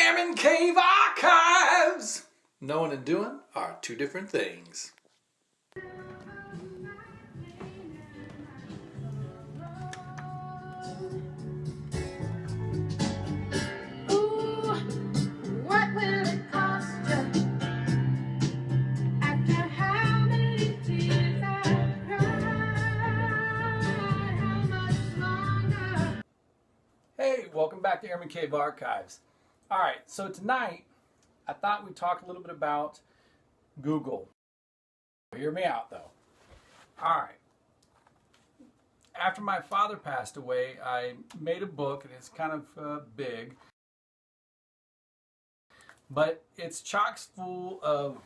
Airman Cave Archives! Knowing and doing are two different things. Hey, welcome back to Airman Cave Archives. Alright, so tonight I thought we'd talk a little bit about Google. Hear me out though. Alright. After my father passed away, I made a book, and it's kind of big. But it's chock full of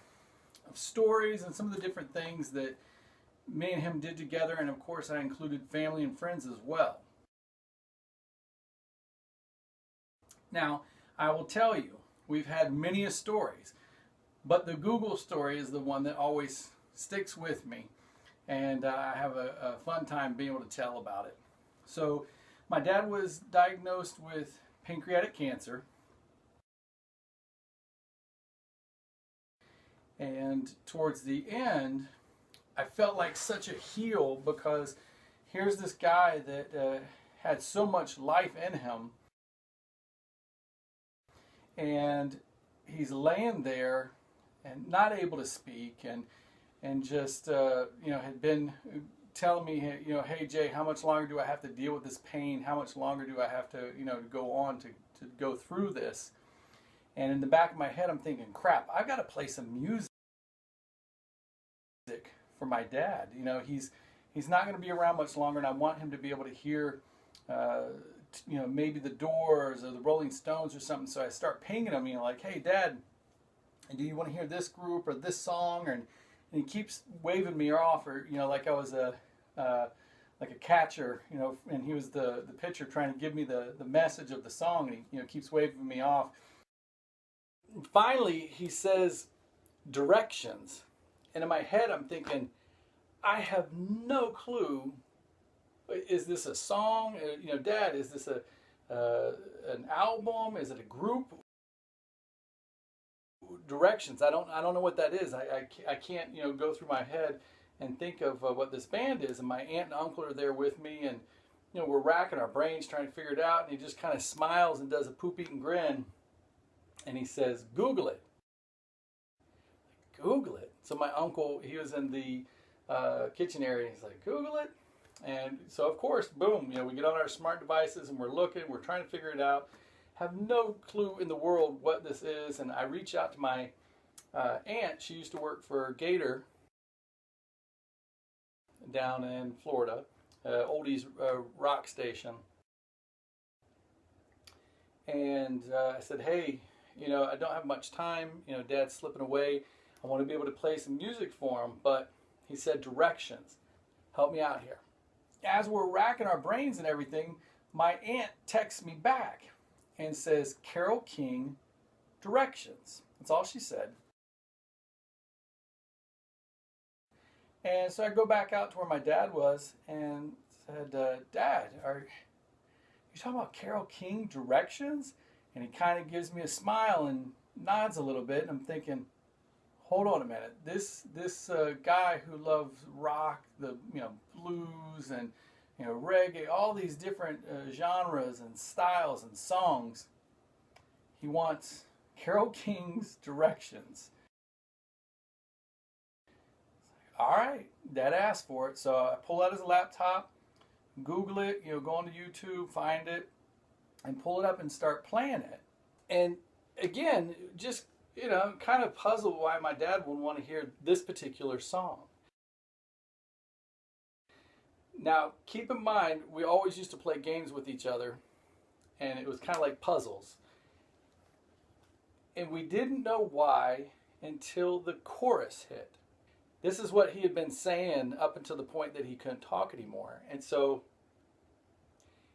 stories and some of the different things that me and him did together, and of course I included family and friends as well. Now, I will tell you, we've had many stories, but the Google story is the one that always sticks with me, and I have a fun time being able to tell about it. So, my dad was diagnosed with pancreatic cancer, and towards the end, I felt like such a heel, because here's this guy that had so much life in him, and he's laying there and not able to speak, and just had been telling me, hey Jay, how much longer do I have to deal with this pain? How much longer do I have to go on to go through this? And in the back of my head, I'm thinking, crap, I've got to play some music for my dad. He's not going to be around much longer, and I want him to be able to hear maybe the Doors or the Rolling Stones or something. So I start pinging him, like, hey Dad, do you want to hear this group or this song? And he keeps waving me off, or like I was like a catcher, and he was the pitcher trying to give me the message of the song, and he keeps waving me off. And finally he says directions, and in my head I'm thinking, I have no clue. Is this a song? Dad, is this an album? Is it a group? Directions. I don't know what that is. I can't go through my head and think of what this band is. And my aunt and uncle are there with me, and we're racking our brains trying to figure it out. And he just kind of smiles and does a poop-eating grin, and he says, "Google it." Google it. So my uncle, he was in the kitchen area. He's like, "Google it." And so, of course, boom, we get on our smart devices and we're looking, we're trying to figure it out. Have no clue in the world what this is. And I reach out to my aunt. She used to work for Gator down in Florida, oldies rock station. And I said, hey, I don't have much time. Dad's slipping away. I want to be able to play some music for him. But he said, directions. Help me out here. As we're racking our brains and everything, my aunt texts me back and says, Carole King, directions. That's all she said. And so I go back out to where my dad was and said, Dad, are you talking about Carole King, directions? And he kind of gives me a smile and nods a little bit, and I'm thinking, hold on a minute. This guy who loves rock, the blues and reggae, all these different genres and styles and songs, he wants Carole King's directions. All right, Dad asked for it, so I pull out his laptop, Google it, go onto YouTube, find it, and pull it up and start playing it. And again, just kind of puzzled why my dad would want to hear this particular song. Now, keep in mind, we always used to play games with each other, and it was kind of like puzzles. And we didn't know why until the chorus hit. This is what he had been saying up until the point that he couldn't talk anymore. And so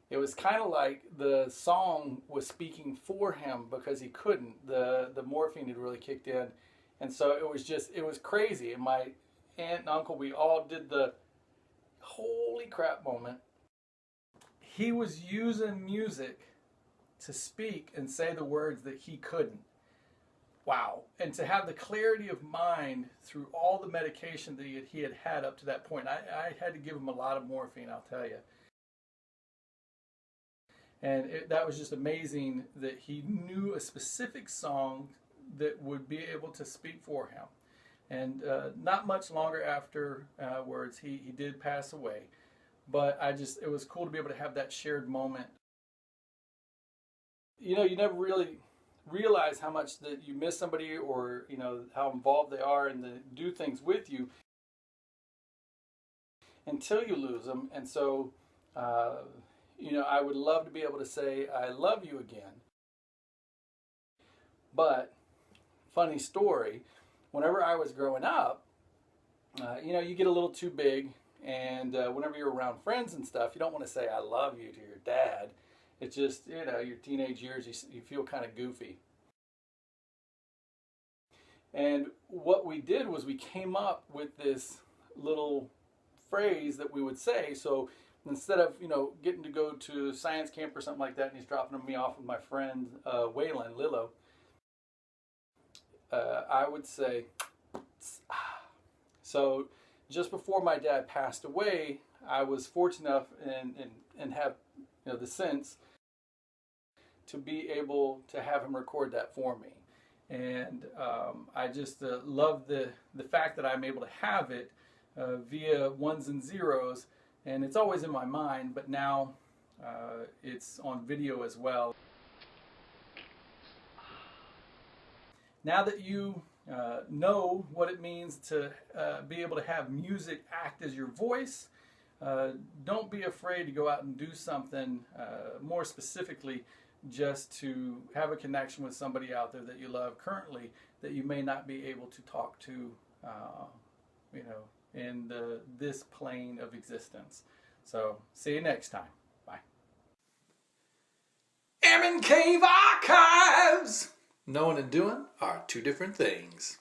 it was kind of like the song was speaking for him, because he couldn't. The morphine had really kicked in. And so it was crazy. And my aunt and uncle, we all did the holy crap moment. He was using music to speak and say the words that he couldn't. Wow. And to have the clarity of mind through all the medication that he had had up to that point. I had to give him a lot of morphine, I'll tell you. And that was just amazing that he knew a specific song that would be able to speak for him. And not much longer afterwards, he did pass away. But it was cool to be able to have that shared moment. You know, you never really realize how much that you miss somebody, or you know how involved they are and do things with you until you lose them. And so you know, I would love to be able to say I love you again. But funny story, whenever I was growing up, you know, you get a little too big, and whenever you're around friends and stuff, you don't want to say I love you to your dad. It's just, you know, your teenage years, you feel kind of goofy. And what we did was we came up with this little phrase that we would say. So instead of, you know, getting to go to science camp or something like that, and he's dropping me off with my friend Waylon, Lilo, I would say, so just before my dad passed away, I was fortunate enough and have, you know, the sense to be able to have him record that for me. And I just love the fact that I'm able to have it via ones and zeros, and it's always in my mind, but now it's on video as well. Now that you know what it means to be able to have music act as your voice, don't be afraid to go out and do something more specifically, just to have a connection with somebody out there that you love currently that you may not be able to talk to, you know, in this plane of existence. So, see you next time. Bye. Airman Cave Archives! Knowing and doing are two different things.